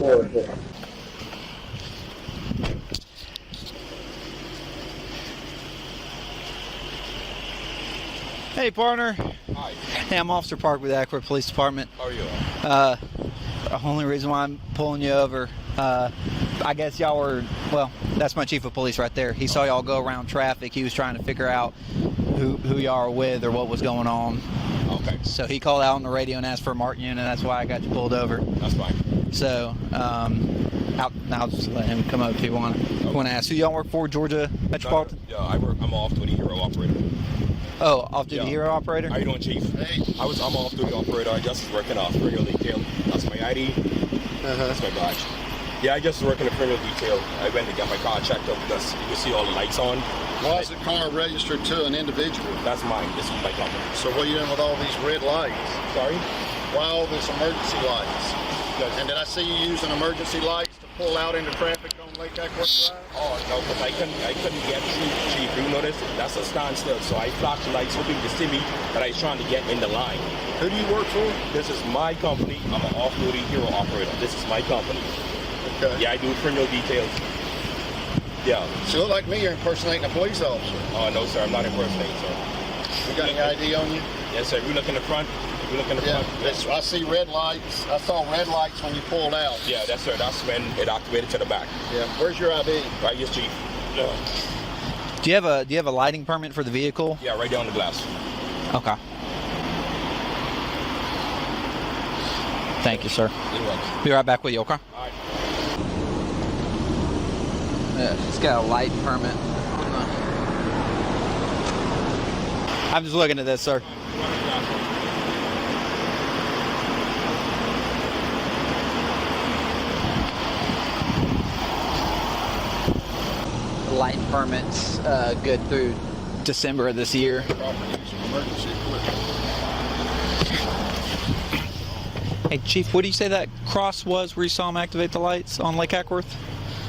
4. Hey, partner. Hi. Hey, I'm Officer Park with the Ackworth Police Department. How are you? The only reason why I'm pulling you over, I guess y'all were, well, that's my chief of police right there. He saw y'all go around traffic. He was trying to figure out who y'all are with or what was going on. Okay. So he called out on the radio and asked for a marked unit, and that's why I got you pulled over. That's fine. So, I'll just let him come up if you want to ask. Who y'all work for, Georgia Metropolitan? Yeah, I'm off-duty hero operator. Oh, off-duty hero operator? How you doing, Chief? Hey. I'm off-duty operator. I just was working off criminal detail. That's my ID. That's my badge. Yeah, I just was working in criminal detail. I went to get my car checked up because you can see all the lights on. Why is the car registered to an individual? That's mine. This is my company. So what are you doing with all these red lights? Sorry? Why all these emergency lights? And did I see you using emergency lights to pull out into traffic on Lake Ackworth Drive? Oh, no, because I couldn't get through, Chief. You notice? That's a standstill. So I flashed the lights hoping to see me that I was trying to get in the line. Who do you work for? This is my company. I'm an off-duty hero operator. This is my company. Okay. Yeah, I do criminal details. Yeah. So you look like me, you're impersonating a police officer. Oh, no, sir. I'm not impersonating, sir. You got any ID on you? Yes, sir. We look in the front. We look in the front. I see red lights. I saw red lights when you pulled out. Yeah, that's sir. That's when it activated to the back. Yeah. Where's your ID? Right, yes, Chief. Do you have a lighting permit for the vehicle? Yeah, right down the glass. Okay. Thank you, sir. You're welcome. Be right back with you, okay? All right. It's got a light permit. I'm just looking at this, sir. The light permit's good through December of this year. Emergency equipment. Hey, Chief, what do you say that cross was where you saw him activate the lights on Lake Ackworth?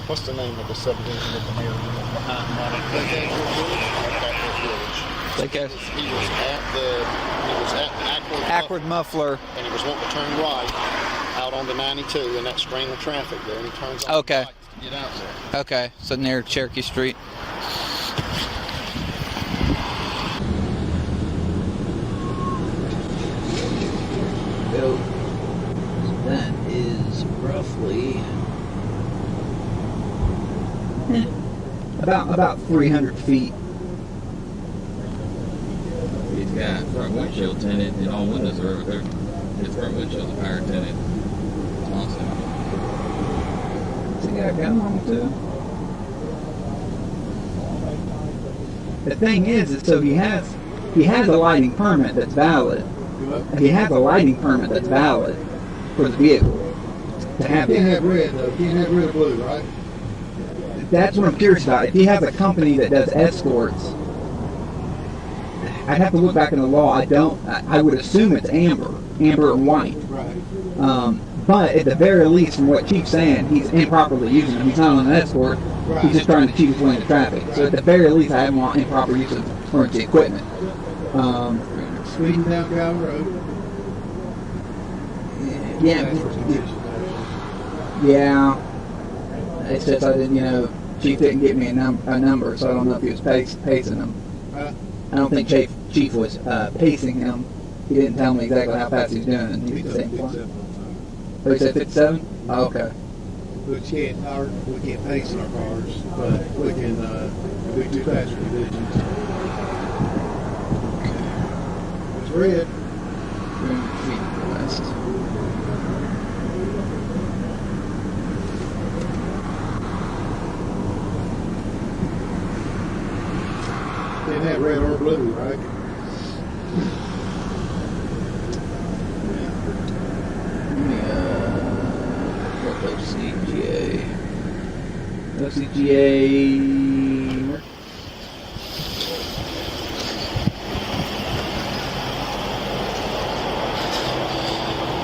What's the name of the subdivision that the mayor behind Lake Ackworth Village? Lake Ackworth. He was at Ackworth Muffler. And he was wanting to turn right out onto 92 in that string of traffic there, and he turns on Okay. the lights to get out there. Okay, so near Cherokee Street. So that is roughly about 300 feet. It's got front windshield tinted and all windows are over there. His front windshield's power tinted. Awesome. Has he got a gun on him too? The thing is so he has a lighting permit that's valid. He has a lighting permit that's valid for the vehicle. To have Can't have red though. Can't have red or blue, right? That's what I'm curious about. If he has a company that does escorts, I'd have to look back in the law. I would assume it's amber and white. Right. But at the very least, from what Chief's saying, he's improperly using them. He's not on an escort. Right. He's just trying to cheat his way into traffic. So at the very least, I have him on improper use of emergency equipment. Speeding down Ground Road. Yeah. It's just I didn't, Chief didn't give me a number, so I don't know if he was pacing them. I don't think Chief was pacing him. He didn't tell me exactly how fast he was doing. He was saying, oh, he said 57? Oh, okay. We can't pace in our cars, but we can do 2 faster divisions. It's red. 300 feet west. Can't have red or blue, right? OCGA.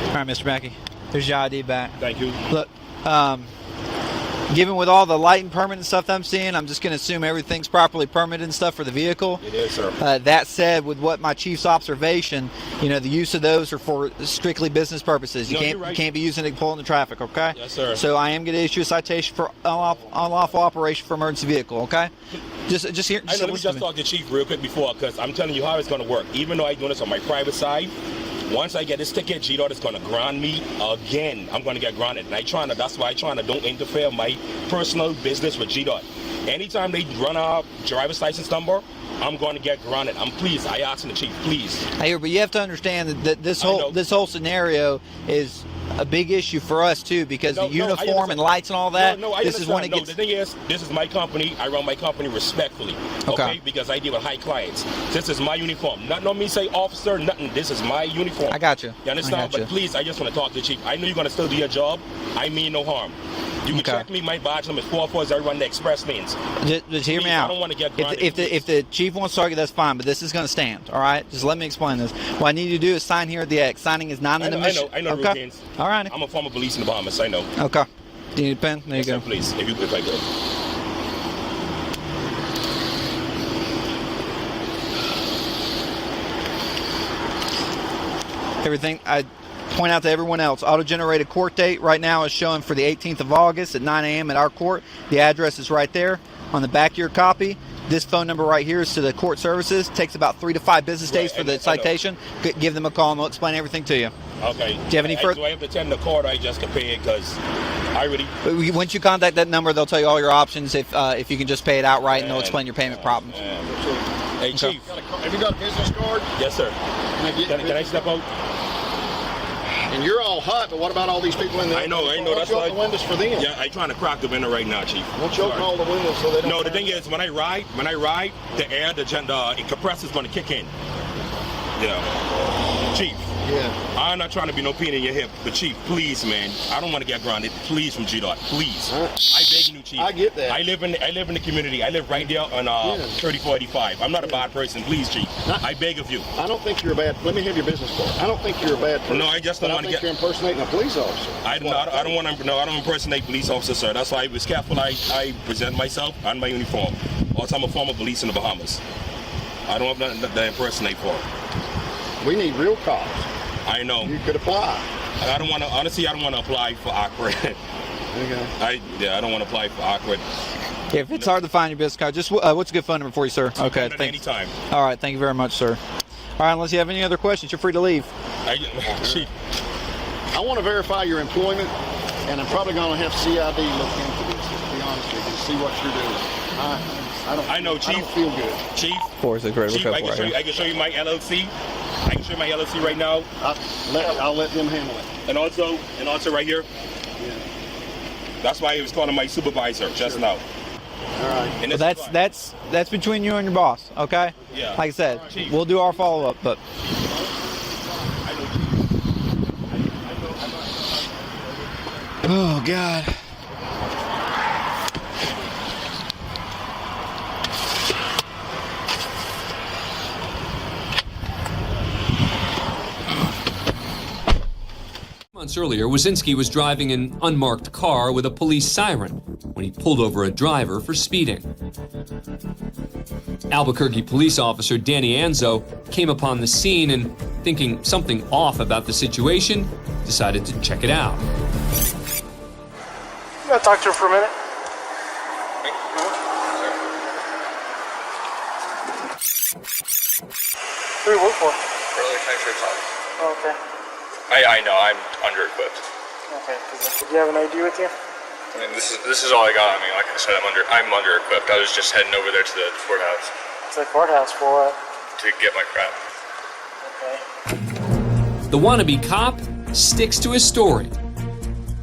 All right, Mr. Mackey. There's your ID back. Thank you. Look, given with all the lighting permit and stuff that I'm seeing, I'm just going to assume everything's properly permitted and stuff for the vehicle. It is, sir. That said, with what my chief's observation, you know, the use of those are for strictly business purposes. You can't be using it to pull into traffic, okay? Yes, sir. So I am going to issue a citation for unlawful operation for emergency vehicle, okay? Just here. I know, let me just talk to Chief real quick before, because I'm telling you how it's going to work. Even though I'm doing this on my private side, once I get this ticket, G-Dot is going to ground me again. I'm going to get grounded. And that's why I'm trying to don't interfere my personal business with G-Dot. Anytime they run a driver's license number, I'm going to get grounded. I ask the chief, please. I hear, but you have to understand that this whole scenario is a big issue for us too, because the uniform and lights and all that. This is when it gets. The thing is, this is my company. I run my company respectfully, okay? Because I deal with high clients. This is my uniform. Not me say officer, nothing. This is my uniform. I got you. You understand? But please, I just want to talk to the chief. I know you're going to still do your job. I mean no harm. You can check me. My badge number is 44 is everyone the express lanes. Just hear me out. I don't want to get grounded. If the chief wants to argue, that's fine, but this is going to stand, all right? Just let me explain this. What I need you to do is sign here at the X. Signing is not an admission. I know routines. All right. I'm a former police in the Bahamas. I know. Okay. Do you need a pen? There you go. Sir, please, if I could. Everything I point out to everyone else, auto-generated court date right now is showing for the 18th of August at 9 a.m. at our court. The address is right there on the back of your copy. This phone number right here is to the court services. Takes about 3 to 5 business days for the citation. Give them a call and they'll explain everything to you. Okay. Do you have any further? Do I have to attend the court? I just can pay it because I really. Once you contact that number, they'll tell you all your options. If you can just pay it outright, and they'll explain your payment problems. Hey, Chief. Have you got a business card? Yes, sir. Can I step out? And you're all hot, but what about all these people in there? I know. That's like the windows for them. Yeah, I'm trying to crack the window right now, Chief. Won't you open all the windows so they don't? No, the thing is, when I ride, the air, the compressor's going to kick in. Yeah. Chief. Yeah. I'm not trying to be no pain in your hip, but Chief, please, man, I don't want to get grounded. Please, from G-Dot, please. I beg you, Chief. I get that. I live in the community. I live right there on 3485. I'm not a bad person. Please, Chief. I beg of you. I don't think you're a bad. Let me have your business card. I don't think you're a bad person. No, I just don't want to get. You're impersonating a police officer. I don't want to. No, I don't impersonate police officers, sir. That's why I was careful. I present myself on my uniform. Also, I'm a former police in the Bahamas. I don't have nothing to impersonate for. We need real cops. I know. You could apply. I don't want to. Honestly, I don't want to apply for awkward. Okay. I don't want to apply for awkward. Yeah, if it's hard to find your business card, just what's a good phone number for you, sir? Okay, thanks. Anytime. All right, thank you very much, sir. All right, unless you have any other questions, you're free to leave. Chief. I want to verify your employment, and I'm probably going to have CID look into this, to be honest with you, see what you're doing. I know, Chief. I don't feel good. Chief. Chief, I can show you my LLC. I can show you my LLC right now. I'll let them handle it. And also right here. Yeah. That's why he was calling my supervisor just now. All right. And that's between you and your boss, okay? Yeah. Like I said, we'll do our follow-up, but. Oh, God. Months earlier, Wazinski was driving an unmarked car with a police siren when he pulled over a driver for speeding. Albuquerque police officer Danny Anzo came upon the scene and, thinking something off about the situation, decided to check it out. You gotta talk to her for a minute. Who do you work for? Early Country Club. Oh, okay. I know, I'm under-equipped. Okay, do you have an ID with you? I mean, this is all I got on me. Like I said, I'm under-equipped. I was just heading over there to the courthouse. To the courthouse for what? To get my crap. Okay. The wannabe cop sticks to his story.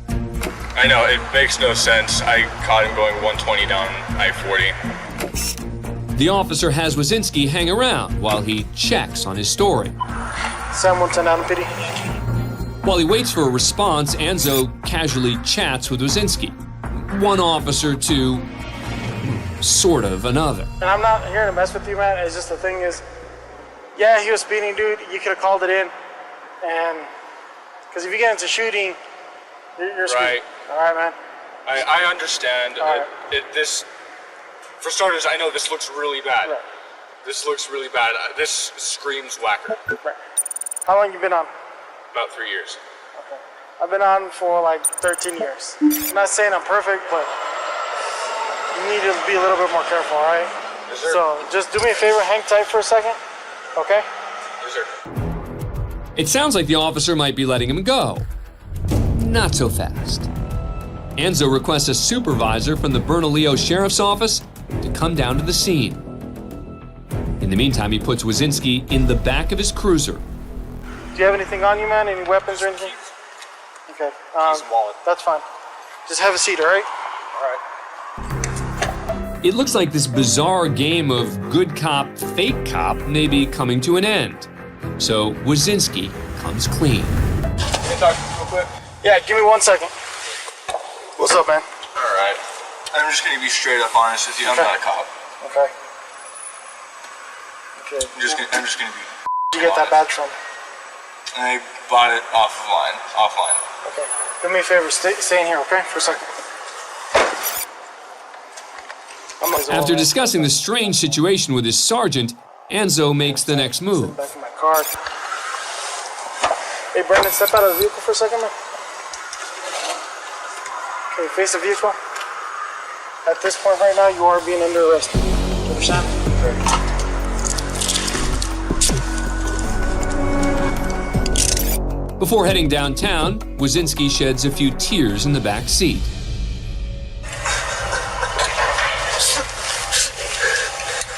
I know, it makes no sense. I caught him going 120 down I-40. The officer has Wazinski hang around while he checks on his story. Someone turn down the pity. While he waits for a response, Anzo casually chats with Wazinski. One officer to sort of another. And I'm not here to mess with you, man. It's just the thing is, yeah, he was speeding, dude. You could have called it in. And, because if you get into shooting, you're speeding. Right. All right, man. I understand. Alright. This, for starters, I know this looks really bad. Right. This looks really bad. This screams whacker. Right. How long you been on? About 3 years. Okay. I've been on for like 13 years. I'm not saying I'm perfect, but you need to be a little bit more careful, all right? Yes, sir. So just do me a favor, hang tight for a second, okay? Yes, sir. It sounds like the officer might be letting him go. Not so fast. Enzo requests a supervisor from the Bernalillo Sheriff's Office to come down to the scene. In the meantime, he puts Wazinski in the back of his cruiser. Do you have anything on you, man? Any weapons or anything? Okay. Keys and wallet. That's fine. Just have a seat, all right? All right. It looks like this bizarre game of good cop, fake cop may be coming to an end. So Wazinski comes clean. Can you talk real quick? Yeah, give me 1 second. What's up, man? All right. I'm just gonna be straight up honest with you. I'm Okay. not a cop. Okay. Okay. I'm just gonna be. Did you get that badge from? I bought it offline. Okay. Do me a favor, stay in here, okay, for a second. After discussing the strange situation with his sergeant, Enzo makes the next move. Back in my car. Hey, Brandon, step out of the vehicle for a second, man. Okay, face the vehicle. At this point right now, you are being under arrest. You understand? Okay. Before heading downtown, Wazinski sheds a few tears in the back seat.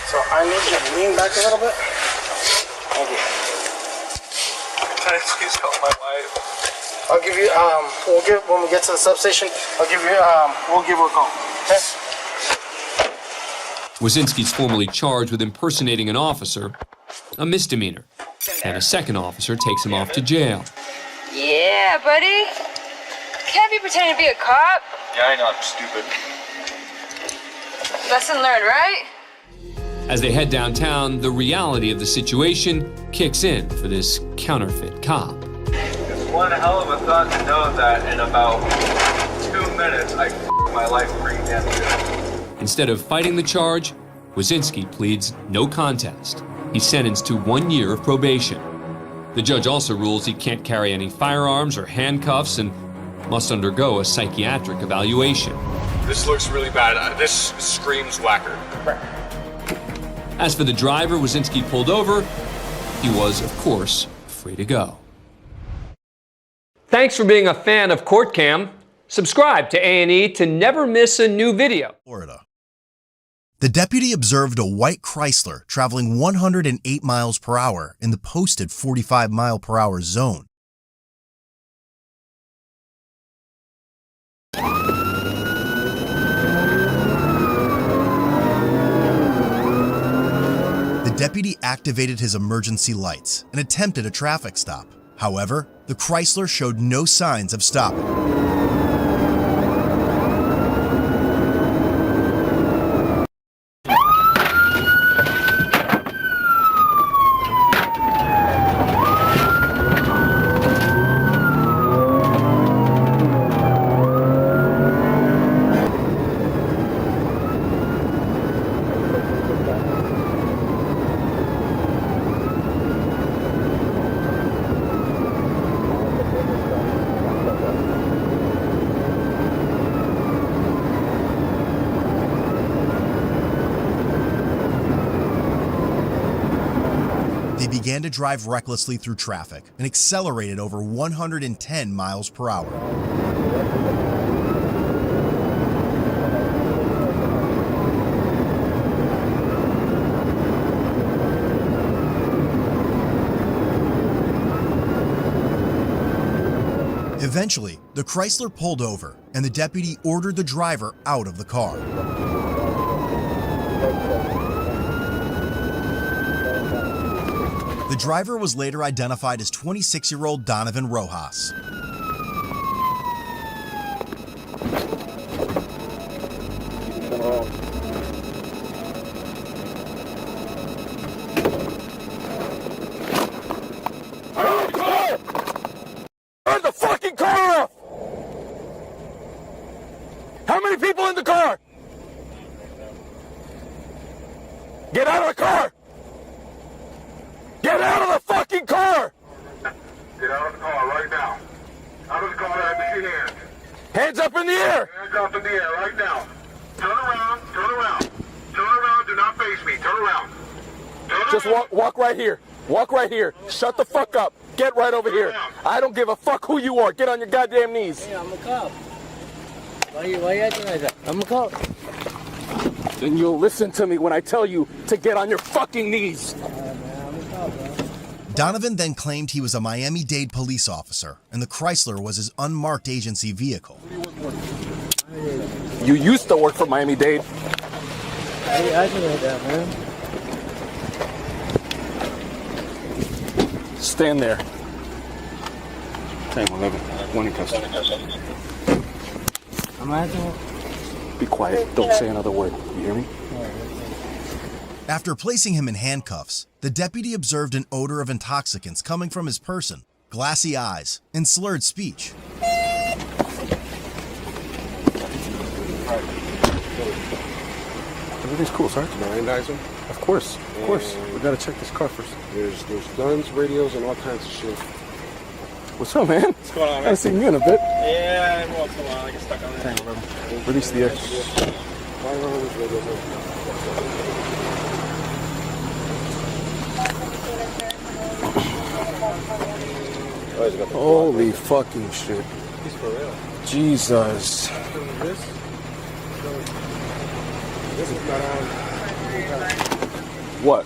So I need you to lean back a little bit. Thank you. Can I please help my wife? I'll give you, when we get to the substation, we'll give her a call, okay? Wazinski's formally charged with impersonating an officer, a misdemeanor, and a second officer takes him off to jail. Yeah, buddy. Can't be pretending to be a cop. Yeah, I know. I'm stupid. Lesson learned, right? As they head downtown, the reality of the situation kicks in for this counterfeit cop. It's one hell of a thought to know that in about 2 minutes I f***ed my life pretty damn good. Instead of fighting the charge, Wazinski pleads no contest. He's sentenced to 1 year of probation. The judge also rules he can't carry any firearms or handcuffs and must undergo a psychiatric evaluation. This looks really bad. This screams whacker. As for the driver Wazinski pulled over, he was, of course, free to go. Thanks for being a fan of Court Cam. Subscribe to A&E to never miss a new video. Florida. The deputy observed a white Chrysler traveling 108 miles per hour in the posted 45-mile-per-hour zone. The deputy activated his emergency lights and attempted a traffic stop. However, the Chrysler showed no signs of stopping. Began to drive recklessly through traffic and accelerated over 110 miles per hour. Eventually, the Chrysler pulled over and the deputy ordered the driver out of the car. The driver was later identified as 26-year-old Donovan Rojas. Turn the fucking car off! How many people in the car? Get out of the car! Get out of the fucking car! Get out of the car right now. Out of the car, let me see hands. Hands up in the air! Hands up in the air right now. Turn around, turn around. Turn around, do not face me. Turn around. Just walk right here. Walk right here. Shut the fuck up. Get right over here. I don't give a fuck who you are. Get on your goddamn knees. Hey, I'm a cop. Why you acting like that? I'm a cop. Then you'll listen to me when I tell you to get on your fucking knees. Donovan then claimed he was a Miami-Dade police officer, and the Chrysler was his unmarked agency vehicle. You used to work for Miami-Dade. Why you acting like that, man? Stand there. 10-11. One in custody. I'm acting. Be quiet. Don't say another word. You hear me? After placing him in handcuffs, the deputy observed an odor of intoxicants coming from his person, glassy eyes, and slurred speech. Everything's cool, Sergeant. Nine-dizer? Of course. We gotta check this car first. There's guns, radios, and all kinds of shit. What's up, man? What's going on, man? I haven't seen you in a bit. Yeah, every once in a while I get stuck on that. Release the X. Holy fucking shit. He's for real. Jesus. This is not on. What?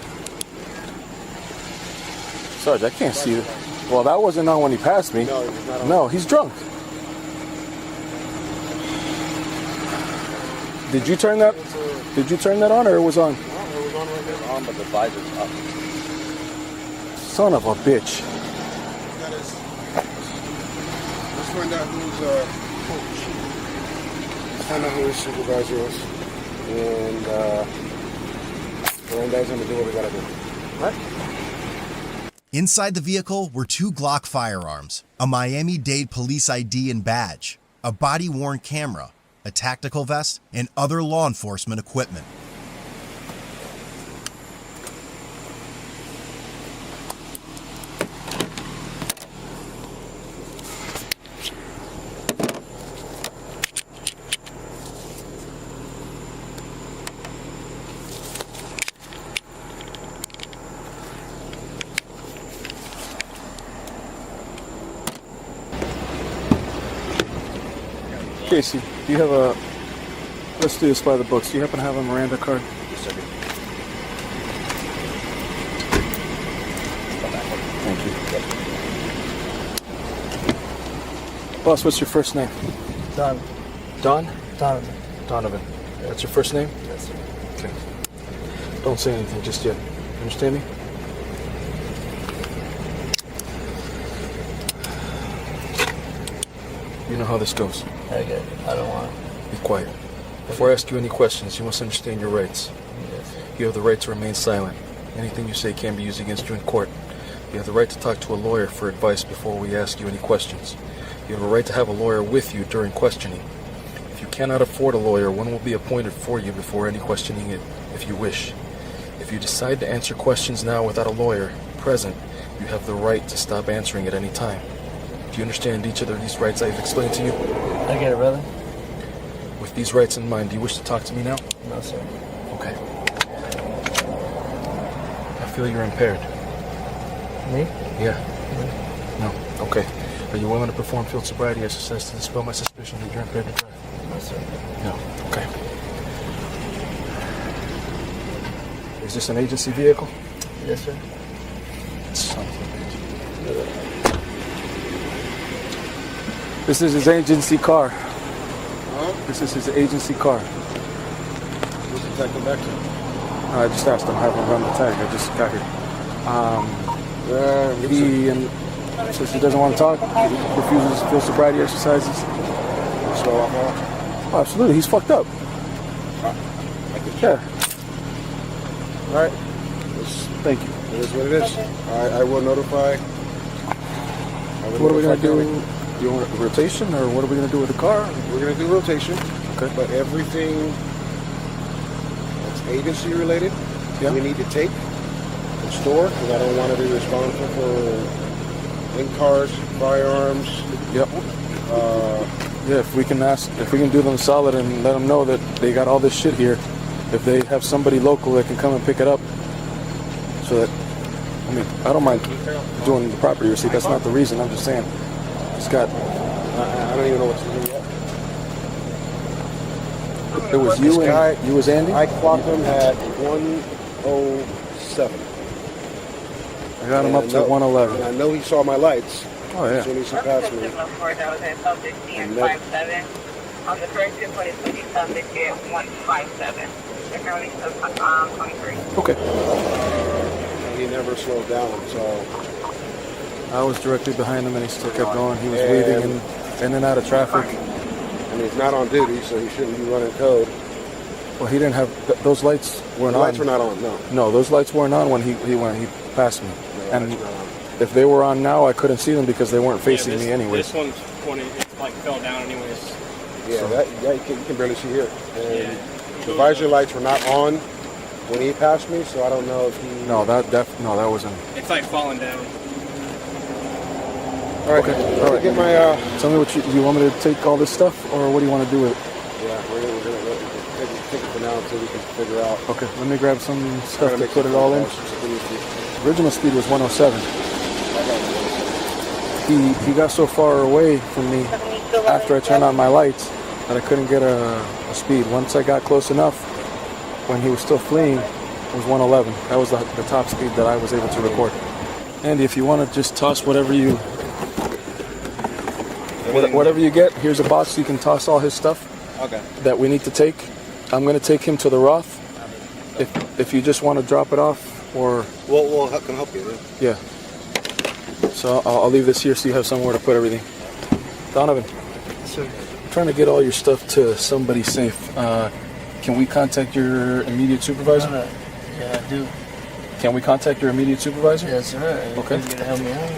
Sarge, I can't see it. Well, that wasn't on when he passed me. No, he's not on. No, he's drunk. Did you turn that? Did you turn that on, or it was on? No, it was on right there. On, but the visor's up. Son of a bitch. That is. Let's find out who's find out who his supervisor is, and Miranda's gonna do what we gotta do. What? Inside the vehicle were 2 Glock firearms, a Miami-Dade police ID and badge, a body-worn camera, a tactical vest, and other law enforcement equipment. Casey, do you have a... Let's do this by the books. Do you happen to have a Miranda card? Yes, sir. Thank you. Boss, what's your first name? Don. Don? Donovan. Donovan. That's your first name? Yes, sir. Okay. Don't say anything just yet. Understand me? You know how this goes. I get it. I don't want to. Be quiet. Before I ask you any questions, you must understand your rights. Yes. You have the right to remain silent. Anything you say can be used against you in court. You have the right to talk to a lawyer for advice before we ask you any questions. You have a right to have a lawyer with you during questioning. If you cannot afford a lawyer, one will be appointed for you before any questioning if you wish. If you decide to answer questions now without a lawyer present, you have the right to stop answering at any time. Do you understand each of these rights I've explained to you? I get it, brother. With these rights in mind, do you wish to talk to me now? No, sir. Okay. I feel you're impaired. Me? Yeah. No. Okay. Are you willing to perform field sobriety exercise to dispel my suspicion that you're impaired to drive? No, sir. No. Okay. Is this an agency vehicle? Yes, sir. Son of a bitch. This is his agency car. Huh? This is his agency car. Who's the detective back to? I just asked him how to run the tag. I just got here. He says he doesn't want to talk. He refuses field sobriety exercises. Slow off now? Oh, absolutely. He's fucked up. Yeah. All right. Thank you. It is what it is. I will notify. What are we going to do? Do you want a rotation, or what are we going to do with the car? We're going to do rotation. Okay. Okay. But everything that's agency related, we need to take and store, because I don't want to be responsible for in-cars, firearms. Yep. Yeah, if we can do them solid and let them know that they got all this shit here, if they have somebody local that can come and pick it up, so that, I mean, I don't mind doing the property receipt. That's not the reason. I'm just saying, it's got. I don't even know what to do yet. It was you and you was Andy. I clocked him at 107. I got him up to 111. And I know he saw my lights. Oh yeah. As soon as he passed me. On the first two point, it's subject at 157. Okay. And he never slowed down, so. I was directly behind him and he still kept going. He was weaving in and out of traffic. And he's not on duty, so he shouldn't be running code. Well, he didn't have, those lights weren't on. The lights were not on, no. No, those lights weren't on when he passed me. No, and if they were on now, I couldn't see them because they weren't facing me anyway. This one's pointed, it like fell down anyways. Yeah, so. You can barely see here. And the visor lights were not on when he passed me, so I don't know if he. No, that wasn't. It's like falling down. All right. Okay. All right. Get my. Tell me what you want me to take all this stuff, or what do you want to do with it? Yeah, we're gonna take it for now until we can figure out. Okay. Let me grab some stuff to put it all in. Original speed was 107. He got so far away from me after I turned on my lights that I couldn't get a speed. Once I got close enough, when he was still fleeing, it was 111. That was the top speed that I was able to record. Andy, if you want to just toss whatever you get, here's a box. You can toss all his stuff that we need to take. I'm going to take him to the Roth. If you just want to drop it off, or we'll come help you. Yeah. So I'll leave this here so you have somewhere to put everything. Donovan. Sure. I'm trying to get all your stuff to somebody safe. Can we contact your immediate supervisor? Yeah, I do. Can we contact your immediate supervisor? Yes, sir. Okay. You're gonna help me out.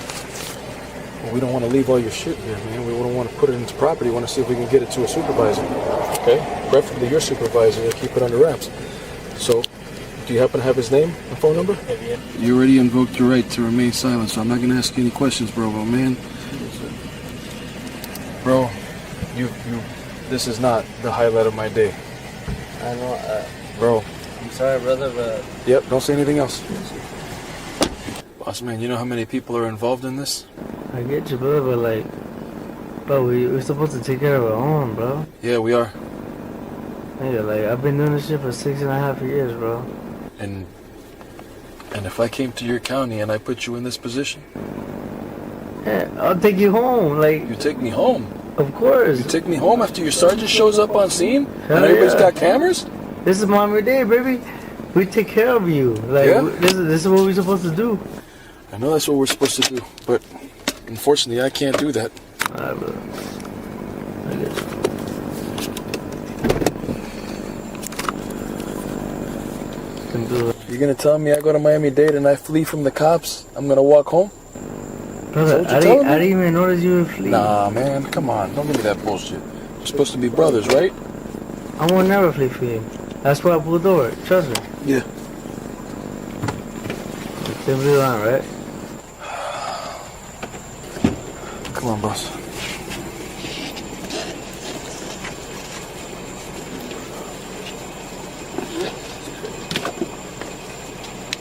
Well, we don't want to leave all your shit here, man. We don't want to put it into property. We want to see if we can get it to a supervisor. Okay? Preferably your supervisor to keep it under wraps. So, do you happen to have his name and phone number? Yeah. You already invoked your right to remain silent, so I'm not going to ask you any questions, bro. But man, bro, this is not the highlight of my day. I know, bro. I'm sorry, brother, but... Yep, don't say anything else. Boss man, you know how many people are involved in this? I get you, brother, but like, bro, we're supposed to take care of our own, bro. Yeah, we are. Yeah, like, I've been doing this shit for 6.5 years, bro. And if I came to your county and I put you in this position? Yeah, I'll take you home, like... You take me home? Of course. You take me home after your sergeant shows up on scene? Hell and everybody's got yeah. cameras? This is Mommy Day, baby. We take care of you. Like, Yeah? this is what we're supposed to do. I know that's what we're supposed to do, but unfortunately I can't do that. Alright, brother. I get you. You're gonna tell me I go to Miami-Dade and I flee from the cops? I'm gonna walk home? Brother, I didn't even notice you were fleeing. Nah, man, come on. Don't give me that bullshit. We're supposed to be brothers, right? I won't never flee for you. That's why I pulled over. Trust me. Yeah. Simply line, right? Come on, boss.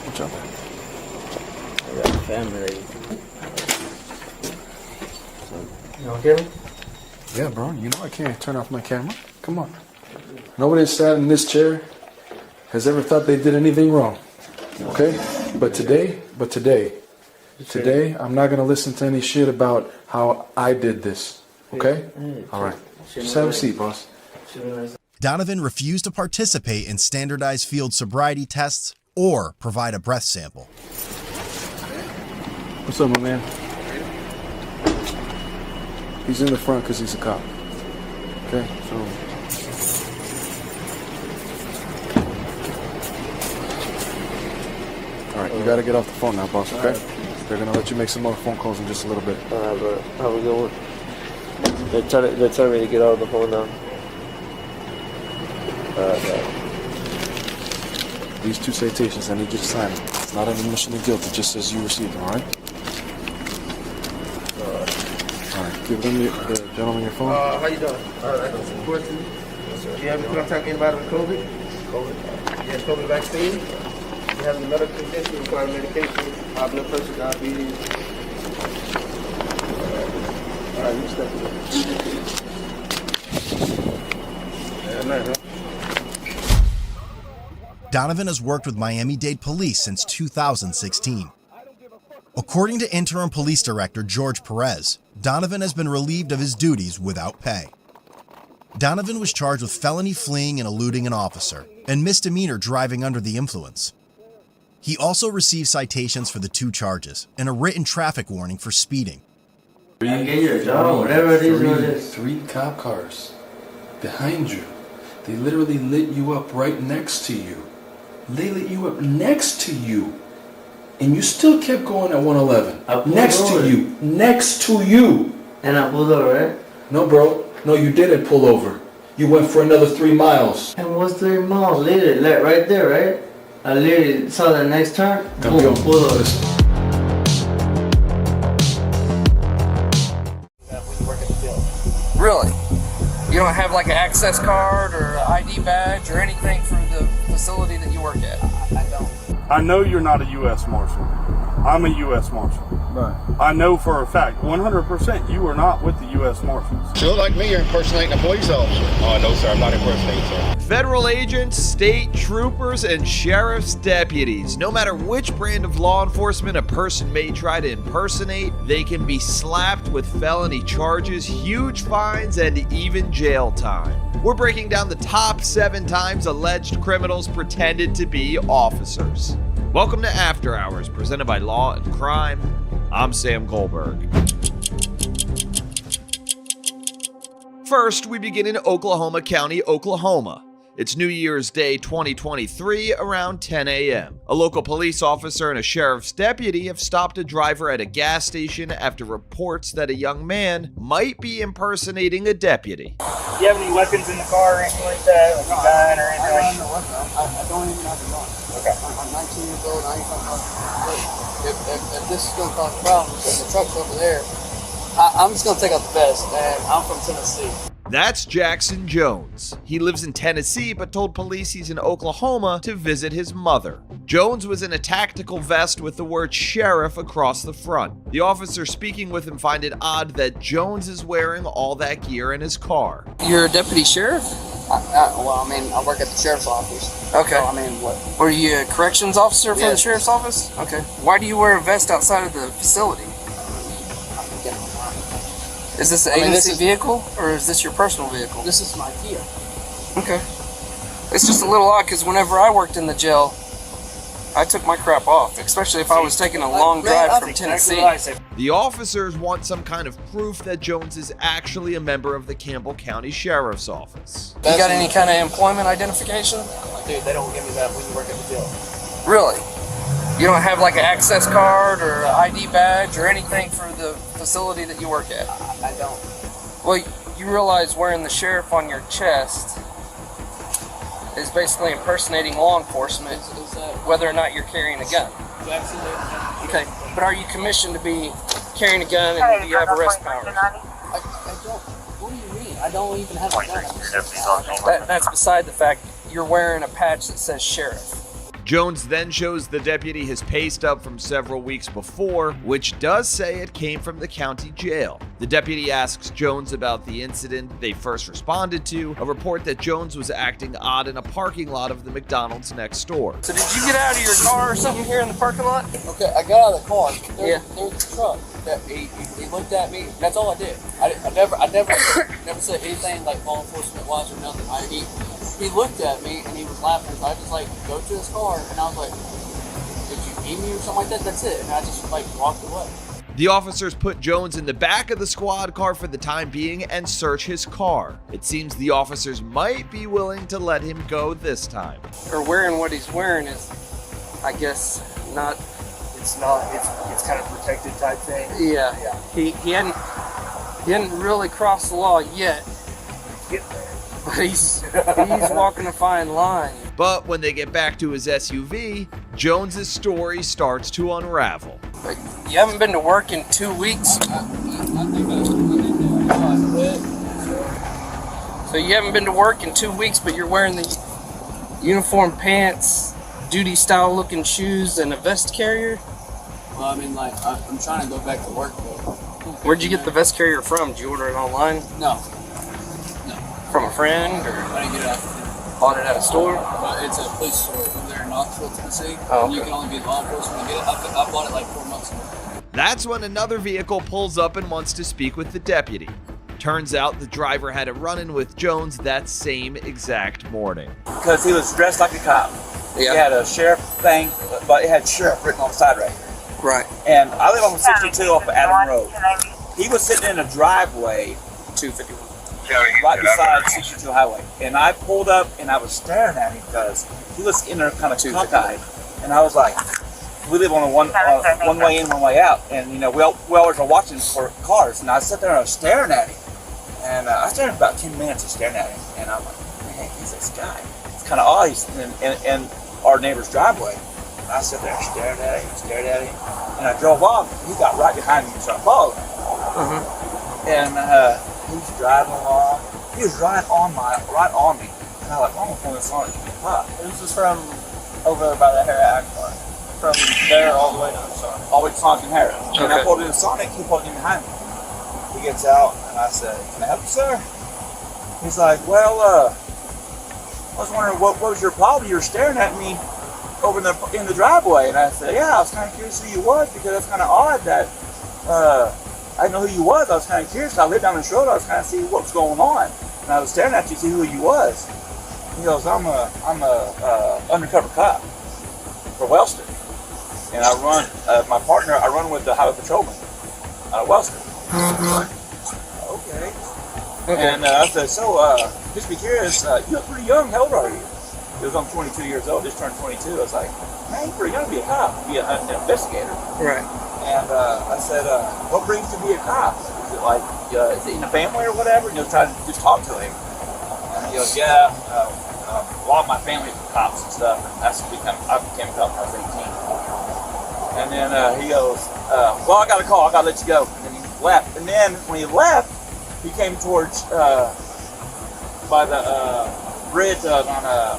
What's up? I got a family. You okay? Yeah, bro. You know I can't turn off my camera. Come on. Nobody sat in this chair has ever thought they did anything wrong. Okay? But today, I'm not going to listen to any shit about how I did this. Okay? All right. Just have a seat, boss. Donovan refused to participate in standardized field sobriety tests or provide a breath sample. What's up, my man? He's in the front because he's a cop. Okay? So... Alright, you gotta get off the phone now, boss, okay? They're gonna let you make some more phone calls in just a little bit. Alright, bro. How we going? They're telling me to get off the phone now. These 2 citations, I need you to sign them. It's not an admission of guilt. It just says you received them, all right? All right, give them the gentleman your phone. How you doing? I got some questions. Do you have any contact anybody with COVID? COVID. You have COVID vaccine? You have any medical condition, require medication, high blood pressure, diabetes? All right, you step it. Yeah, nice, huh? Donovan has worked with Miami-Dade police since 2016. According to Interim Police Director George Perez, Donovan has been relieved of his duties without pay. Donovan was charged with felony fleeing and eluding an officer and misdemeanor driving under the influence. He also received citations for the 2 charges and a written traffic warning for speeding. Three cop cars behind you. They literally lit you up right next to you. They lit you up next to you. And you still kept going at 111. Next to you. Next to you. And I pulled over, right? No, bro. No, you didn't pull over. You went for another 3 miles. And what's 3 miles? Literally, right there, right? I literally saw the next turn. Boom, Boom, pull over. Really? You don't have like an access card or an ID badge or anything for the facility that you work at? I don't. I know you're not a U.S. Marshal. I'm a U.S. Marshal. Right. I know for a fact, 100%, you are not with the U.S. Marshals. You look like me, you're impersonating a police officer. Oh, no, sir, I'm not impersonating, sir. Federal agents, state troopers, and sheriff's deputies. No matter which brand of law enforcement a person may try to impersonate, they can be slapped with felony charges, huge fines, and even jail time. We're breaking down the top 7 times alleged criminals pretended to be officers. Welcome to After Hours, presented by Law and Crime. I'm Sam Goldberg. First, we begin in Oklahoma County, Oklahoma. It's New Year's Day 2023 around 10 a.m. A local police officer and a sheriff's deputy have stopped a driver at a gas station after reports that a young man might be impersonating a deputy. Do you have any weapons in the car or anything like that? Like a gun or anything? I don't even have a gun. Okay. I'm 19 years old. I ain't talking about if this is going to cause problems and the truck's over there, I'm just going to take out the vest, and I'm from Tennessee. That's Jackson Jones. He lives in Tennessee but told police he's in Oklahoma to visit his mother. Jones was in a tactical vest with the word sheriff across the front. The officer speaking with him find it odd that Jones is wearing all that gear in his car. You're a deputy sheriff? I work at the sheriff's office. Okay. So, what? Were you a corrections officer for Yes. the sheriff's office? Okay. Why do you wear a vest outside of the facility? Is this an agency vehicle, or is this your personal vehicle? This is my Kia. Okay. It's just a little odd, because whenever I worked in the jail, I took my crap off, especially if I was taking a long drive from Tennessee. The officers want some kind of proof that Jones is actually a member of the Campbell County Sheriff's Office. You got any kind of employment identification? Dude, they don't give me that when you work at the jail. Really? You don't have like an access card or an ID badge or anything for the facility that you work at? I don't. Well, you realize wearing the sheriff on your chest is basically impersonating law enforcement, whether or not you're carrying a gun. Absolutely. Okay, but are you commissioned to be carrying a gun and do you have arrest powers? I don't. What do you mean? I don't even have a gun. That's beside the fact you're wearing a patch that says sheriff. Jones then shows the deputy his pay stub from several weeks before, which does say it came from the county jail. The deputy asks Jones about the incident they first responded to, a report that Jones was acting odd in a parking lot of the McDonald's next door. So did you get out of your car or something here in the parking lot? Okay, I got out of the car. Yeah. There was a truck that he looked at me. That's all I did. I never said anything like law enforcement wise or nothing. He looked at me and he was laughing. So I just go to his car and I was like, "Did you need me or something like that?" That's it. And I just walked away. The officers put Jones in the back of the squad car for the time being and search his car. It seems the officers might be willing to let him go this time. Or wearing what he's wearing is, I guess, not. It's not. It's kind of protected type thing. Yeah. He hadn't really crossed the law yet. But he's walking a fine line. But when they get back to his SUV, Jones's story starts to unravel. But you haven't been to work in 2 weeks? So you haven't been to work in 2 weeks, but you're wearing the uniform pants, duty style looking shoes, and a vest carrier? Well, I mean, like, I'm trying to go back to work, though. Where'd you get the vest carrier from? Did you order it online? No. From a friend, or I didn't get it out. bought it at a store? It's a police store over there in Knoxville, Tennessee. Oh, okay. You can only be law enforcement to get it. I bought it like 4 months ago. That's when another vehicle pulls up and wants to speak with the deputy. Turns out the driver had a run-in with Jones that same exact morning. Because he was dressed like a cop. Yeah. He had a sheriff thing, but it had sheriff written on the side right here. Right. And I live on 62 off of Adam Road. He was sitting in a driveway, 251. right beside 62 Highway. And I pulled up and I was staring at him because he was in there kind of cockeyed. And I was like, we live on a one way in, one way out. And, you know, we always are watching for cars. And I sat there and I was staring at him. And I stared for about 10 minutes of staring at him. And I'm like, man, he's this guy. It's kind of odd. He's in our neighbor's driveway. And I sat there and stared at him. And I drove off. And he got right behind me and started following me. And he was driving along. He was right on me. And I was like, I'm gonna pull this on it. This is from over by the Harris Ag Farm. From there all the way to the Sonic. All the way to Sonic and Harris. And I Okay. pulled in the Sonic, he pulled in behind me. He gets out and I said, can I help you, sir? He's like, well, I was wondering what was your problem? You were staring at me over in the driveway. And I said, yeah, I was kind of curious who you was because it's kind of odd that I didn't know who you was. I was kind of curious. I lived down the road. I was kind of seeing what was going on. And I was staring at you to see who you was. He goes, I'm a undercover cop for Wellston. And I run, my partner, I run with the highway patrolman out of Wellston. Okay. And I said, so, just be curious, you look pretty young. How old are you? He was, I'm 22 years old, just turned 22. I was like, man, you're pretty young to be a cop, be an investigator. Right. And I said, what brings you to be a cop? Is it like, is it in the family or whatever? And he was trying to just talk to him. And he goes, yeah, a lot of my family is cops and stuff. And I became a cop when I was 18. And then he goes, well, I got a call. I got to let you go. And then he left. And then when he left, he came towards by the bridge on a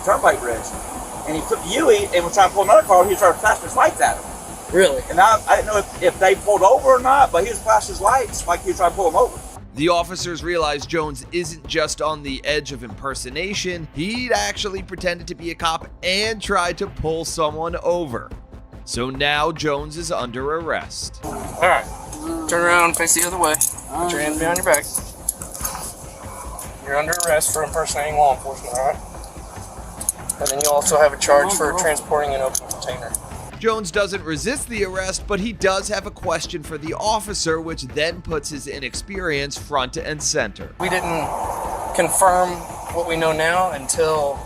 turnpike bridge. And he took the U-E and was trying to pull another car. He started flashing his lights at him. Really? And I didn't know if they pulled over or not, but he was flashing his lights like he was trying to pull him over. The officers realized Jones isn't just on the edge of impersonation, he'd actually pretended to be a cop and tried to pull someone over. So now Jones is under arrest. Alright, turn around, face the other way. Put your hands behind your back. You're under arrest for impersonating law enforcement, alright? And then you also have a charge for transporting an open container. Jones doesn't resist the arrest, but he does have a question for the officer, which then puts his inexperience front and center. We didn't confirm what we know now until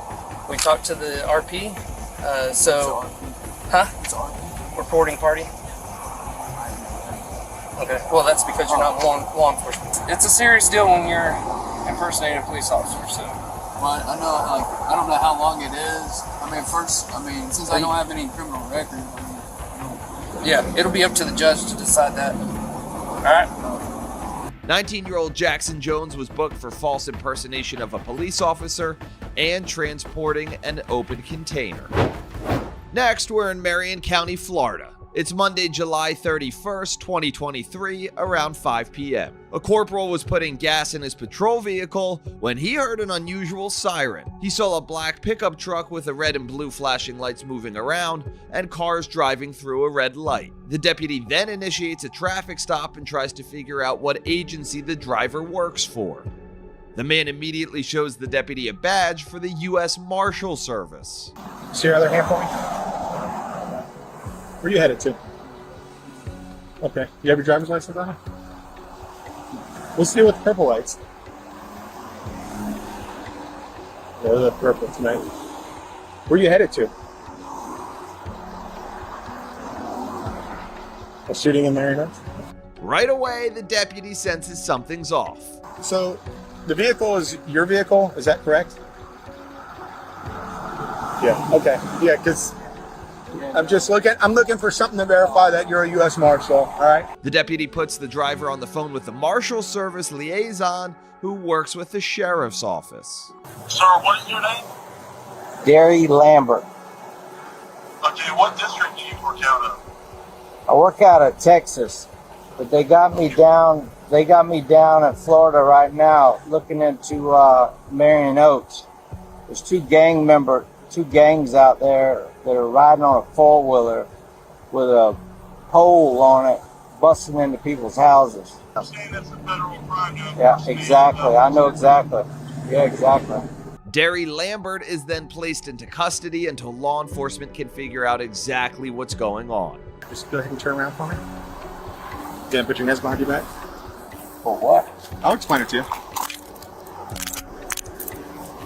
we talked to the RP. Reporting party? Okay, well that's because you're not law enforcement. It's a serious deal when you're impersonating a police officer, so. Well, I know, like, I don't know how long it is. Since I don't have any criminal record, yeah, it'll be up to the judge to decide that. Alright. 19-year-old Jackson Jones was booked for false impersonation of a police officer and transporting an open container. Next, we're in Marion County, Florida. It's Monday, July 31st, 2023, around 5 p.m. A corporal was putting gas in his patrol vehicle when he heard an unusual siren. He saw a black pickup truck with a red and blue flashing lights moving around and cars driving through a red light. The deputy then initiates a traffic stop and tries to figure out what agency the driver works for. The man immediately shows the deputy a badge for the U.S. Marshal Service. See your other hand for me? Where are you headed to? Okay. You have your driver's license on? Let's deal with the purple lights. Yeah, the purple tonight. Where are you headed to? A shooting in Marion? Right away, the deputy senses something's off. So, the vehicle is your vehicle, is that correct? Yeah, okay. Yeah, because I'm looking for something to verify that you're a U.S. Marshal, all right? The deputy puts the driver on the phone with the Marshal Service liaison who works with the sheriff's office. Sir, what is your name? Gary Lambert. Okay, what district do you work out of? I work out of Texas, but they got me down in Florida right now looking into Marion Oaks. There's two gangs out there that are riding on a four-wheeler with a pole on it, busting into people's houses. I'm saying that's a federal crime. Yeah, exactly. I know exactly. Yeah, exactly. Gary Lambert is then placed into custody until law enforcement can figure out exactly what's going on. Just go ahead and turn around for me. Then put your hands behind your back. For what? I'll explain it to you.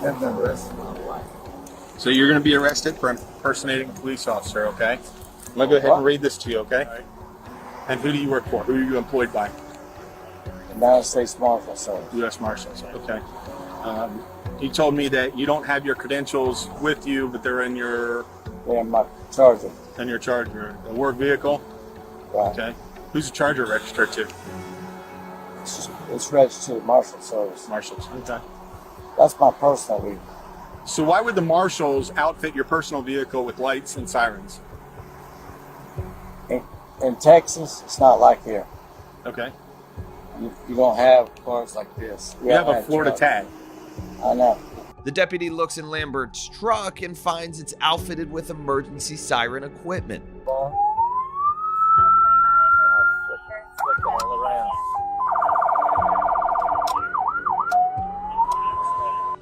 I've been arrested my life. So you're going to be arrested for impersonating a police officer, okay? I'm going to go ahead and read this to you, okay? Right. And who do you work for? Who are you employed by? United States Marshal Service. U.S. Marshals, okay. You told me that you don't have your credentials with you, but they're in your... They're in my Charger. In your Charger. A work vehicle? Right. Okay. Who's the Charger registered to? It's registered to Marshal Service. Marshals, okay. That's my personal vehicle. So why would the Marshals outfit your personal vehicle with lights and sirens? In Texas, it's not like here. Okay. You don't have cars like this. You have a Florida tag. I know. The deputy looks in Lambert's truck and finds it's outfitted with emergency siren equipment. All around.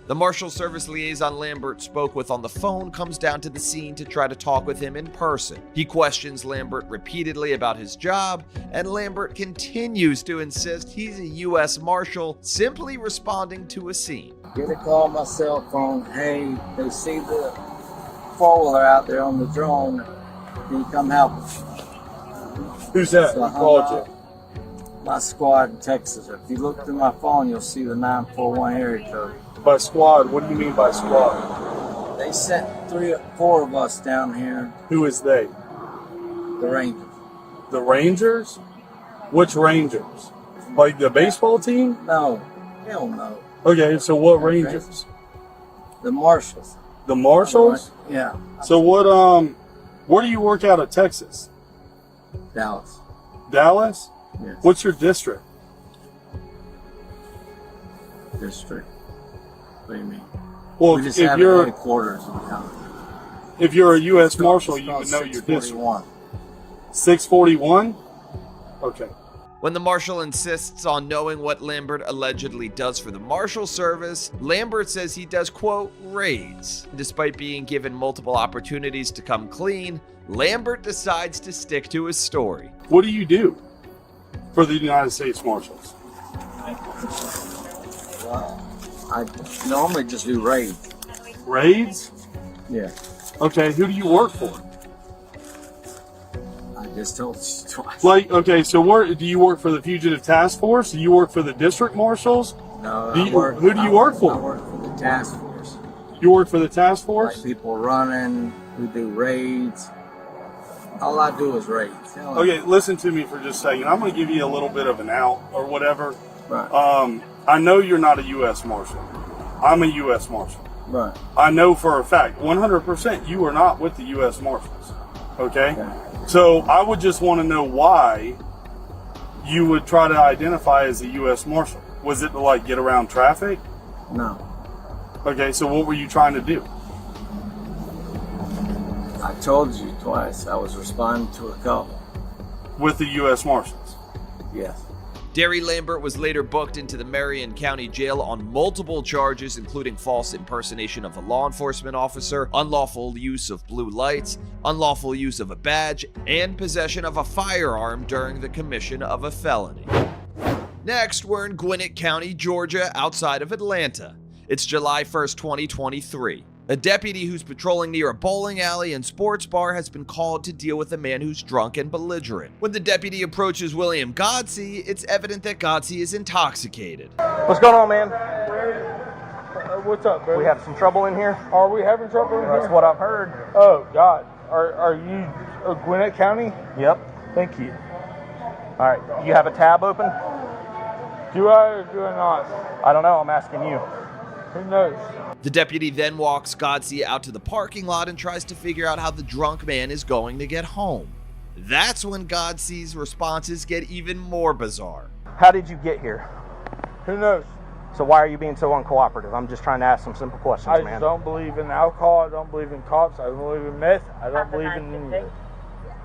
The Marshal Service liaison Lambert spoke with on the phone comes down to the scene to try to talk with him in person. He questions Lambert repeatedly about his job, and Lambert continues to insist he's a U.S. Marshal, simply responding to a scene. Get a call on my cell phone. Hey, they see the four-wheeler out there on the drone. Can you come help us? Who's that? So Who called you? My squad in Texas. If you look through my phone, you'll see the 941 area code. By squad, what do you mean by squad? They sent 3 or 4 of us down here. Who is they? The Rangers. The Rangers? Which Rangers? Like the baseball team? No. Hell no. Okay, so what Rangers? The Marshals. The Marshals? Yeah. So what, where do you work out of Texas? Dallas. Dallas? Yes. What's your district? District. What do you mean? Well, we just if have you're headquarters in town. If you're a U.S. Marshal, you would know your district. 641? Okay. When the Marshal insists on knowing what Lambert allegedly does for the Marshal Service, Lambert says he does, quote, raids. Despite being given multiple opportunities to come clean, Lambert decides to stick to his story. What do you do for the United States Marshals? I normally just do raids. Raids? Yeah. Okay, who do you work for? I just told you twice. Like, okay, so where do you work for the Fugitive Task Force? Do you work for the District Marshals? No, who do you work for? I work for the task force. You work for the task force? Like people running, we do raids. All I do is raids. Okay, listen to me for just a second. I'm going to give you a little bit of an out or whatever. Right. I know you're not a U.S. Marshal. I'm a U.S. Marshal. Right. I know for a fact, 100%, you are not with the U.S. Marshals. Okay? So I would just want to know why you would try to identify as a U.S. Marshal. Was it to, like, get around traffic? No. Okay, so what were you trying to do? I told you twice. I was responding to a call. With the U.S. Marshals? Yes. Gary Lambert was later booked into the Marion County Jail on multiple charges, including false impersonation of a law enforcement officer, unlawful use of blue lights, unlawful use of a badge, and possession of a firearm during the commission of a felony. Next, we're in Gwinnett County, Georgia, outside of Atlanta. It's July 1st, 2023. A deputy who's patrolling near a bowling alley and sports bar has been called to deal with a man who's drunk and belligerent. When the deputy approaches William Godsey, it's evident that Godsey is intoxicated. What's going on, man? What's up, bro? We have some trouble in here? Are we having trouble in here? That's what I've heard. Oh, God. Are you Gwinnett County? Yep. Thank you. All right. You have a tab open? Do I or do I not? I don't know. I'm asking you. Who knows? The deputy then walks Godsey out to the parking lot and tries to figure out how the drunk man is going to get home. That's when Godsey's responses get even more bizarre. How did you get here? Who knows? So why are you being so uncooperative? I'm just trying to ask some simple questions, I man. just don't believe in alcohol. I don't believe in cops. I don't believe in meth. I don't believe in any of it.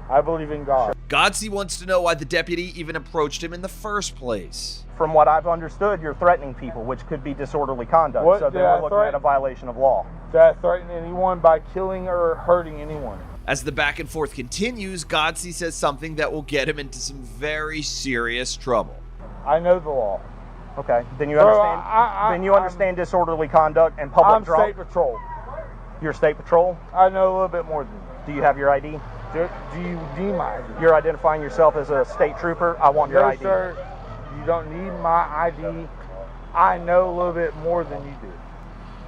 I believe in God. Godsey wants to know why the deputy even approached him in the first place. From what I've understood, you're threatening people, which could be disorderly conduct. What so did they're I looking at a violation of law. Did I threaten anyone by killing or hurting anyone? As the back and forth continues, Godsey says something that will get him into some very serious trouble. I know the law. Okay, then you understand. Then you understand disorderly conduct and public drunk. I'm state patrol. You're state patrol? I know a little bit more than you. Do you have your ID? Do you need my ID? You're identifying yourself as a state trooper. I want your ID. No, sir. You don't need my ID. I know a little bit more than you do.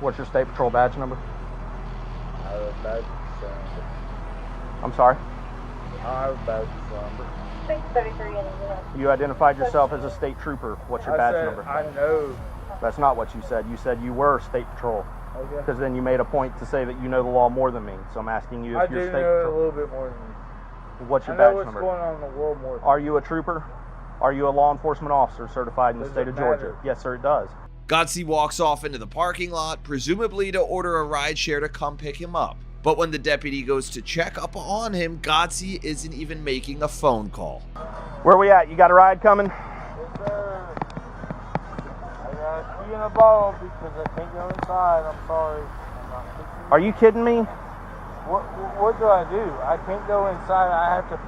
What's your state patrol badge number? I have a badge number. I'm sorry? I have a badge number. 633. You identified yourself as a state trooper. What's your badge number? I know. That's not what you said. You said you were state patrol. Okay. Because then you made a point to say that you know the law more than me. So I'm asking you if you're state patrol. I do know a little bit more than you. What's your badge number? I know what's going on in the world more than Are you a trooper? Are you a law enforcement officer certified in the state of Georgia? Yes, sir, it does. Godsey walks off into the parking lot, presumably to order a rideshare to come pick him up. But when the deputy goes to check up on him, Godsey isn't even making a phone call. Where we at? You got a ride coming? Yes, sir. I got a key in a bottle because I can't go inside. I'm sorry. Are you kidding me? What do I do? I can't go inside. I have to pee.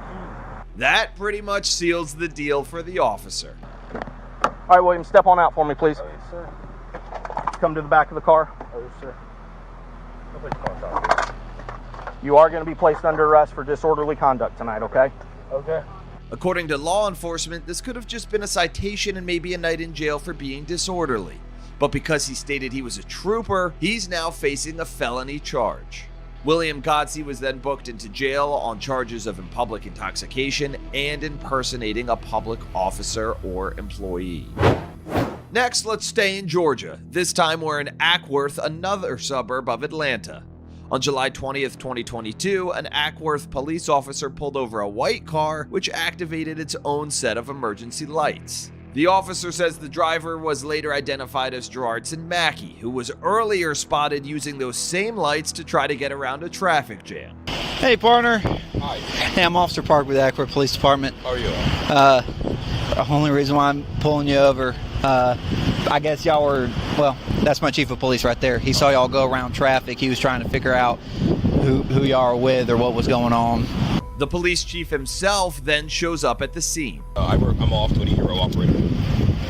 That pretty much seals the deal for the officer. All right, William, step on out for me, please. Oh, yes, sir. Come to the back of the car. Oh, yes, sir. You are going to be placed under arrest for disorderly conduct tonight, okay? Okay. According to law enforcement, this could have just been a citation and maybe a night in jail for being disorderly. But because he stated he was a trooper, he's now facing a felony charge. William Godsey was then booked into jail on charges of public intoxication and impersonating a public officer or employee. Next, let's stay in Georgia. This time we're in Ackworth, another suburb of Atlanta. On July 20th, 2022, an Ackworth police officer pulled over a white car, which activated its own set of emergency lights. The officer says the driver was later identified as Gerardson Mackey, who was earlier spotted using those same lights to try to get around a traffic jam. Hey, partner. Hi. Hey, I'm Officer Park with the Ackworth Police Department. How are you? The only reason why I'm pulling you over, I guess y'all were, well, that's my chief of police right there. He saw y'all go around traffic. He was trying to figure out who y'all are with or what was going on. The police chief himself then shows up at the scene. I'm off-duty hero operator.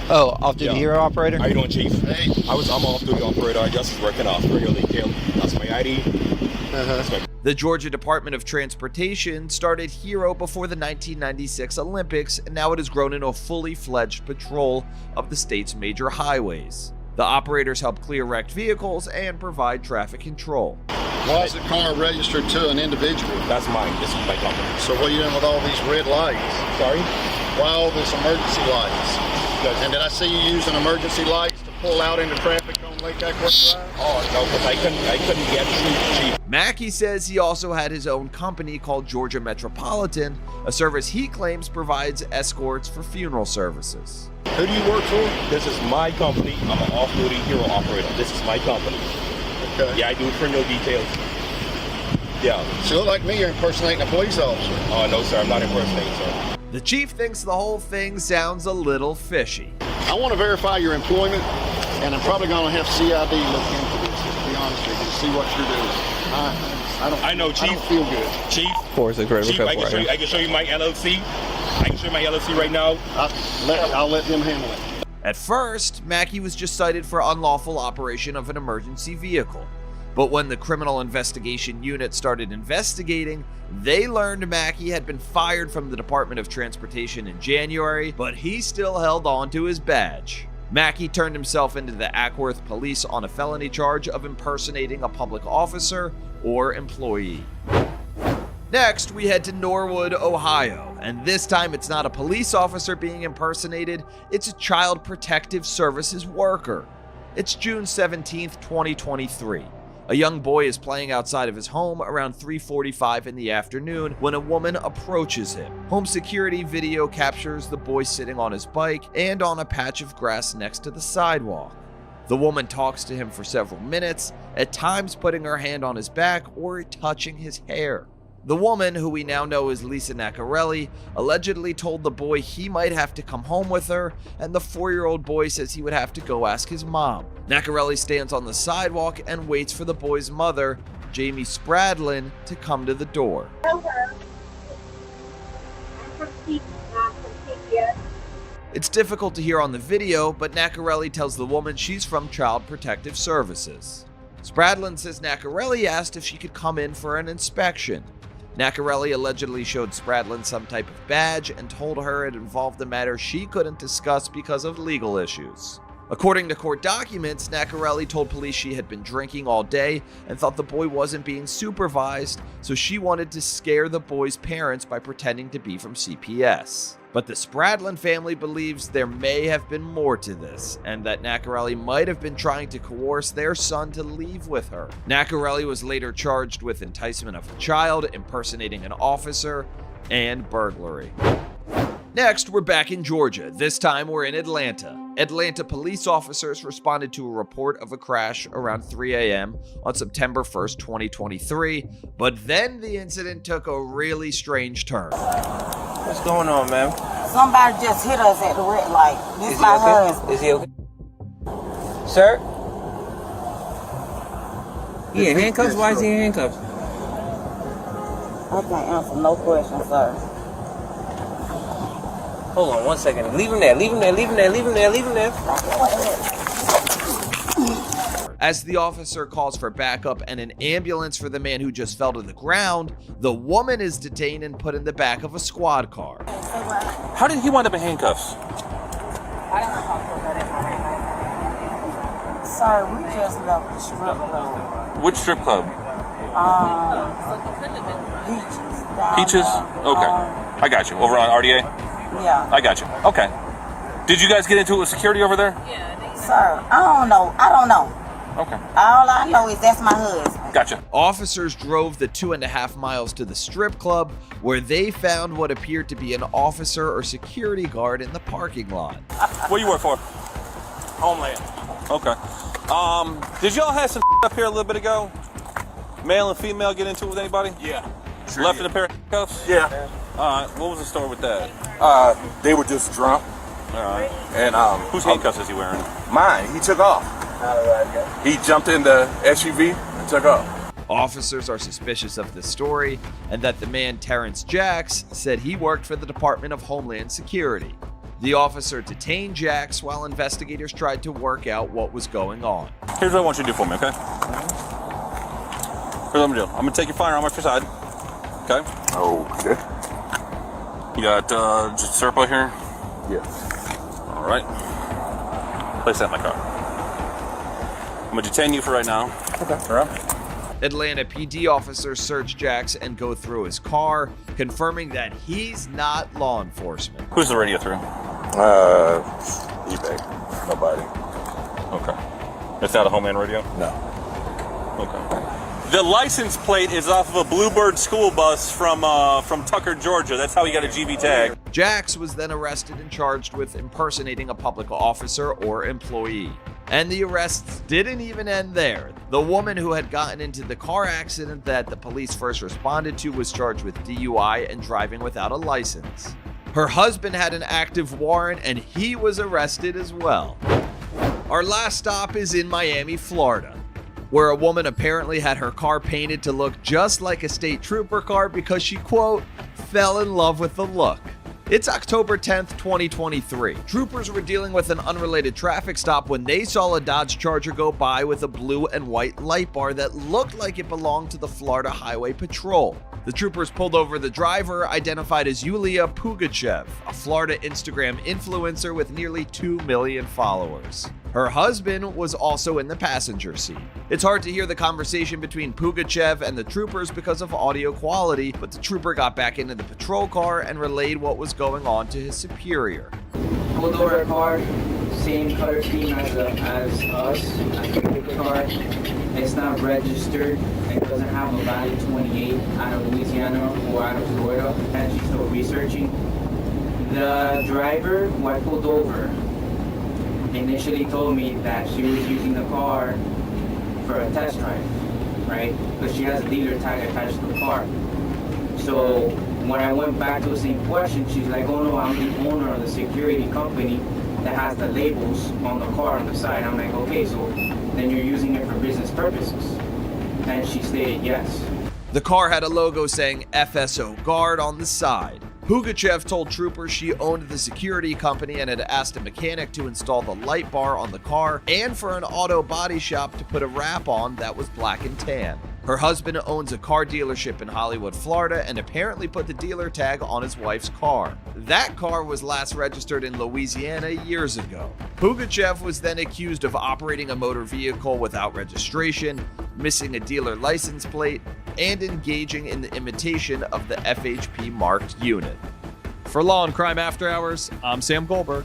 Oh, off-duty hero operator? How you doing, Chief? Hey. I'm off-duty operator. I just working off regular detail. That's my ID. The Georgia Department of Transportation started Hero before the 1996 Olympics, and now it has grown into a fully fledged patrol of the state's major highways. The operators help clear wrecked vehicles and provide traffic control. Why is the car registered to an individual? That's mine. This is my company. So what are you doing with all these red lights? Sorry? Why all this emergency lights? And did I see you using emergency lights to pull out into traffic on Lake Ackworth Drive? Oh, no, because I couldn't get through, Chief. Mackey says he also had his own company called Georgia Metropolitan, a service he claims provides escorts for funeral services. Who do you work for? This is my company. I'm an off-duty hero operator. This is my company. Okay. Yeah, I do criminal details. Yeah. So you look like me, you're impersonating a police officer. Oh, no, sir. I'm not impersonating, sir. The chief thinks the whole thing sounds a little fishy. I want to verify your employment, and I'm probably going to have CID look into this, to be honest with you, to see what you're doing. I know, Chief. I don't feel good. Chief. Chief, I can show you my LLC. I can show you my LLC right now. I'll let them handle it. At first, Mackey was just cited for unlawful operation of an emergency vehicle. But when the Criminal Investigation Unit started investigating, they learned Mackey had been fired from the Department of Transportation in January, but he still held on to his badge. Mackey turned himself into the Ackworth police on a felony charge of impersonating a public officer or employee. Next, we head to Norwood, Ohio, and this time it's not a police officer being impersonated, it's a Child Protective Services worker. It's June 17th, 2023. A young boy is playing outside of his home around 3:45 in the afternoon when a woman approaches him. Home security video captures the boy sitting on his bike and on a patch of grass next to the sidewalk. The woman talks to him for several minutes, at times putting her hand on his back or touching his hair. The woman, who we now know as Lisa Nacarelli, allegedly told the boy he might have to come home with her, and the 4-year-old boy says he would have to go ask his mom. Nacarelli stands on the sidewalk and waits for the boy's mother, Jamie Spradlin, to come to the door. It's difficult to hear on the video, but Nacarelli tells the woman she's from Child Protective Services. Spradlin says Nacarelli asked if she could come in for an inspection. Nacarelli allegedly showed Spradlin some type of badge and told her it involved a matter she couldn't discuss because of legal issues. According to court documents, Nacarelli told police she had been drinking all day and thought the boy wasn't being supervised, so she wanted to scare the boy's parents by pretending to be from CPS. But the Spradlin family believes there may have been more to this, and that Nacarelli might have been trying to coerce their son to leave with her. Nacarelli was later charged with enticement of a child, impersonating an officer, and burglary. Next, we're back in Georgia. This time we're in Atlanta. Atlanta police officers responded to a report of a crash around 3 a.m. on September 1st, 2023, but then the incident took a really strange turn. What's going on, ma'am? Somebody just hit us at the red light. This is my husband. Is he okay? Sir? He in handcuffs? Why is he in handcuffs? I can't answer no questions, sir. Hold on 1 second. Leave him there. Leave him there. Leave him there. Leave him there. Leave him there. As the officer calls for backup and an ambulance for the man who just fell to the ground, the woman is detained and put in the back of a squad car. How did he wind up in handcuffs? Sir, we just left the strip club. Which strip club? Peaches. Peaches? Okay. I got you. Over on RDA? Yeah. I got you. Okay. Did you guys get into it with security over there? Sir, I don't know. Okay. All I know is that's my husband. Gotcha. Officers drove the 2.5 miles to the strip club, where they found what appeared to be an officer or security guard in the parking lot. What you work for? Homeland. Okay. Did y'all have some up here a little bit ago? Male and female get into it with anybody? Yeah. Left in a pair of handcuffs? Yeah. Alright, what was the story with that? They were just drunk. Alright. And whose handcuffs is he wearing? Mine. He took off. He jumped in the SUV and took off. Officers are suspicious of this story, and that the man Terrence Jacks said he worked for the Department of Homeland Security. The officer detained Jacks while investigators tried to work out what was going on. Here's what I want you to do for me, okay? Here's what I'm gonna do. I'm gonna take your firearm off your side. Okay? Okay. You got just Serpo here? Yes. Alright. Place that in my car. I'm gonna detain you for right now. Okay. All right. Atlanta PD officers search Jacks and go through his car, confirming that he's not law enforcement. Who's the radio through? eBay. Nobody. Okay. It's not a Homeland radio? No. Okay. The license plate is off of a Bluebird school bus from Tucker, Georgia. That's how he got a GB tag. Jacks was then arrested and charged with impersonating a public officer or employee. And the arrests didn't even end there. The woman who had gotten into the car accident that the police first responded to was charged with DUI and driving without a license. Her husband had an active warrant and he was arrested as well. Our last stop is in Miami, Florida, where a woman apparently had her car painted to look just like a state trooper car because she, quote, fell in love with the look. It's October 10th, 2023. Troopers were dealing with an unrelated traffic stop when they saw a Dodge Charger go by with a blue and white light bar that looked like it belonged to the Florida Highway Patrol. The troopers pulled over the driver, identified as Yulia Pugachev, a Florida Instagram influencer with nearly 2 million followers. Her husband was also in the passenger seat. It's hard to hear the conversation between Pugachev and the troopers because of audio quality, but the trooper got back into the patrol car and relayed what was going on to his superior. Pulled over a car, same color scheme as us. I picked the car. It's not registered. It doesn't have a valid 28 out of Louisiana or out of Florida. And she's still researching. The driver who I pulled over initially told me that she was using the car for a test drive, right? Because she has a dealer tag attached to the car. So when I went back to the same question, she's like, oh no, I'm the owner of the security company that has the labels on the car on the side. I'm like, okay, so then you're using it for business purposes. And she stated yes. The car had a logo saying FSO Guard on the side. Pugachev told troopers she owned the security company and had asked a mechanic to install the light bar on the car and for an auto body shop to put a wrap on that was black and tan. Her husband owns a car dealership in Hollywood, Florida, and apparently put the dealer tag on his wife's car. That car was last registered in Louisiana years ago. Pugachev was then accused of operating a motor vehicle without registration, missing a dealer license plate, and engaging in the imitation of the FHP marked unit. For Law and Crime After Hours, I'm Sam Goldberg.